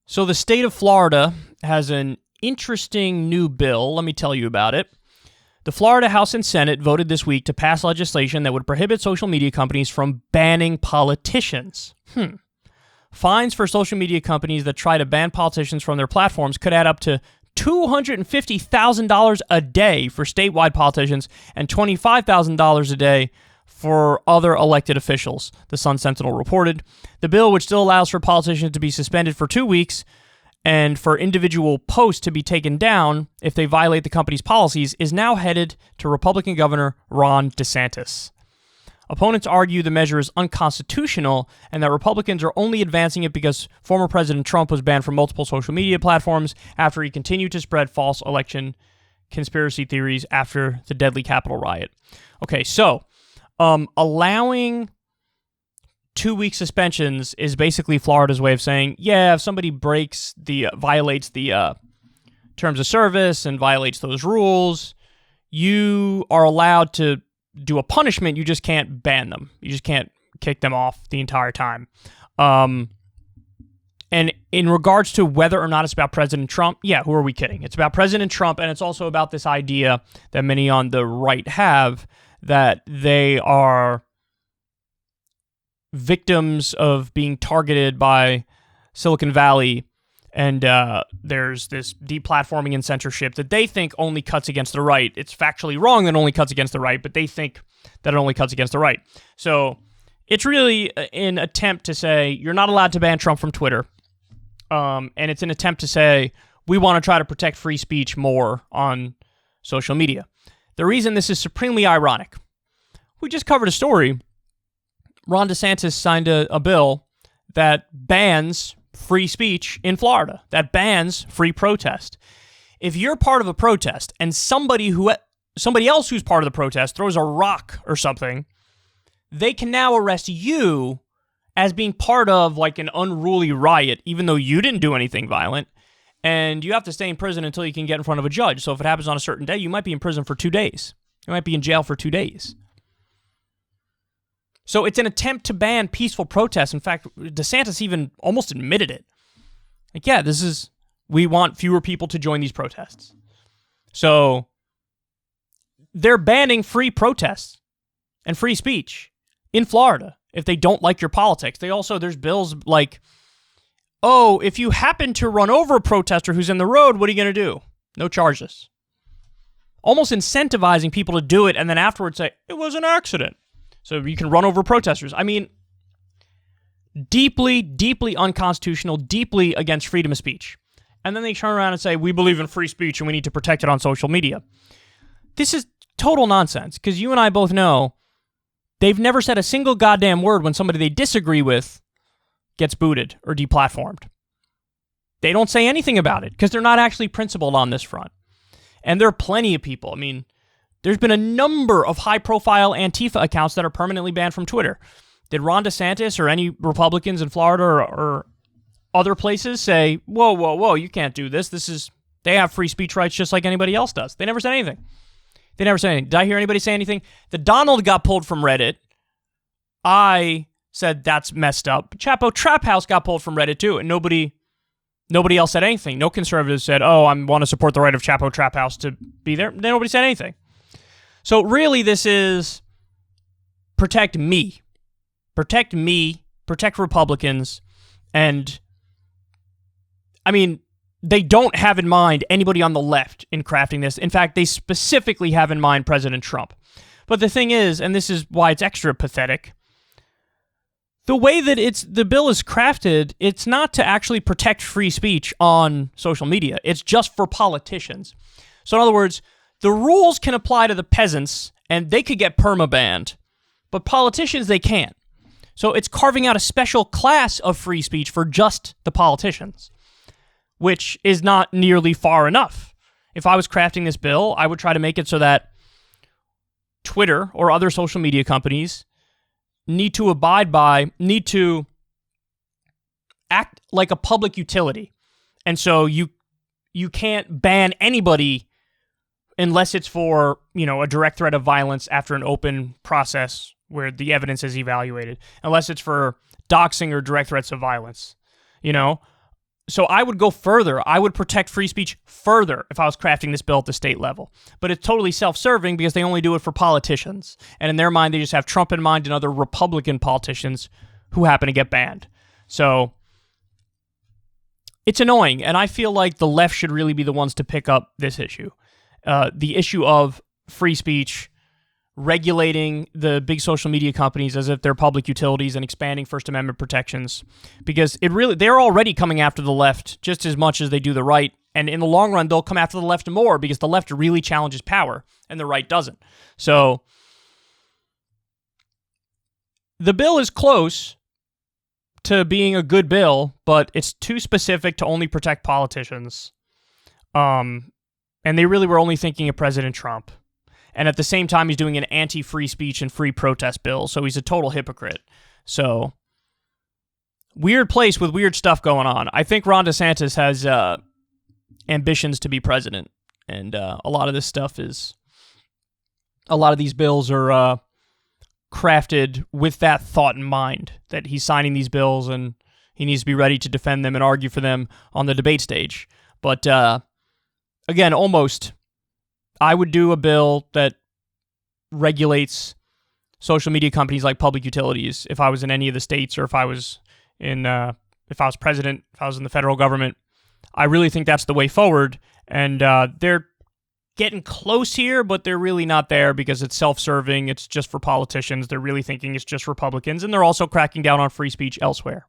So the state of Florida has an interesting new bill. Let me tell you about it. The Florida House and Senate voted this week to pass legislation that would prohibit social media companies from banning politicians. Fines for social media companies that try to ban politicians from their platforms could add up to $250,000 a day for statewide politicians and $25,000 a day for other elected officials, the Sun Sentinel reported. The bill, which still allows for politicians to be suspended for 2 weeks and for individual posts to be taken down if they violate the company's policies, is now headed to Republican Governor Ron DeSantis. Opponents argue the measure is unconstitutional and that Republicans are only advancing it because former President Trump was banned from multiple social media platforms after he continued to spread false election conspiracy theories after the deadly Capitol riot. Okay, so allowing 2-week suspensions is basically Florida's way of saying, yeah, if somebody violates the terms of service and violates those rules, you are allowed to do a punishment. You just can't ban them. You just can't kick them off the entire time. And in regards to whether or not it's about President Trump, yeah, who are we kidding? It's about President Trump, and it's also about this idea that many on the right have that they are victims of being targeted by Silicon Valley, and there's this deplatforming and censorship that they think only cuts against the right. It's factually wrong that it only cuts against the right, but they think that it only cuts against the right. So it's really an attempt to say you're not allowed to ban Trump from Twitter, and it's an attempt to say we want to try to protect free speech more on social media. The reason this is supremely ironic, we just covered a story. Ron DeSantis signed a bill that bans free speech in Florida, that bans free protest. If you're part of a protest and somebody else who's part of the protest throws a rock or something, they can now arrest you as being part of like an unruly riot, even though you didn't do anything violent. And you have to stay in prison until you can get in front of a judge. So if it happens on a certain day, you might be in prison for 2 days. You might be in jail for 2 days. So it's an attempt to ban peaceful protests. In fact, DeSantis even almost admitted it. Like, yeah, we want fewer people to join these protests. So they're banning free protests and free speech in Florida if they don't like your politics. There's bills like, oh, if you happen to run over a protester who's in the road, what are you going to do? No charges. Almost incentivizing people to do it and then afterwards say, it was an accident. So you can run over protesters. I mean, deeply, deeply unconstitutional, deeply against freedom of speech. And then they turn around and say, we believe in free speech and we need to protect it on social media. This is total nonsense because you and I both know they've never said a single goddamn word when somebody they disagree with gets booted or deplatformed. They don't say anything about it because they're not actually principled on this front. And there are plenty of people. I mean, there's been a number of high-profile Antifa accounts that are permanently banned from Twitter. Did Ron DeSantis or any Republicans in Florida or other places say, whoa, you can't do this. They have free speech rights just like anybody else does. They never said anything. Did I hear anybody say anything? The Donald got pulled from Reddit. I said that's messed up. Chapo Trap House got pulled from Reddit too, and nobody else said anything. No conservatives said, oh, I want to support the right of Chapo Trap House to be there. Nobody said anything. So really this is protect me. Protect me, protect Republicans, and I mean, they don't have in mind anybody on the left in crafting this. In fact, they specifically have in mind President Trump. But the thing is, and this is why it's extra pathetic, the way that the bill is crafted, it's not to actually protect free speech on social media. It's just for politicians. So in other words, the rules can apply to the peasants, and they could get perma-banned, but politicians, they can't. So it's carving out a special class of free speech for just the politicians, which is not nearly far enough. If I was crafting this bill, I would try to make it so that Twitter or other social media companies need to act like a public utility. And so you can't ban anybody unless it's for, a direct threat of violence after an open process where the evidence is evaluated, unless it's for doxing or direct threats of violence, So I would go further. I would protect free speech further if I was crafting this bill at the state level. But it's totally self-serving because they only do it for politicians. And in their mind, they just have Trump in mind and other Republican politicians who happen to get banned. So it's annoying. And I feel like the left should really be the ones to pick up this issue. The issue of free speech, regulating the big social media companies as if they're public utilities and expanding First Amendment protections, because they're already coming after the left just as much as they do the right, and in the long run they'll come after the left more because the left really challenges power and the right doesn't. So the bill is close to being a good bill, but it's too specific to only protect politicians, and they really were only thinking of President Trump. And at the same time, he's doing an anti-free speech and free protest bill, so he's a total hypocrite. So, weird place with weird stuff going on. I think Ron DeSantis has ambitions to be president, and a lot of these bills are crafted with that thought in mind, that he's signing these bills and he needs to be ready to defend them and argue for them on the debate stage. But, again, I would do a bill that regulates social media companies like public utilities if I was in any of the states, or if I was president, if I was in the federal government. I really think that's the way forward, and they're getting close here, but they're really not there because it's self-serving, it's just for politicians. They're really thinking it's just Republicans, and they're also cracking down on free speech elsewhere.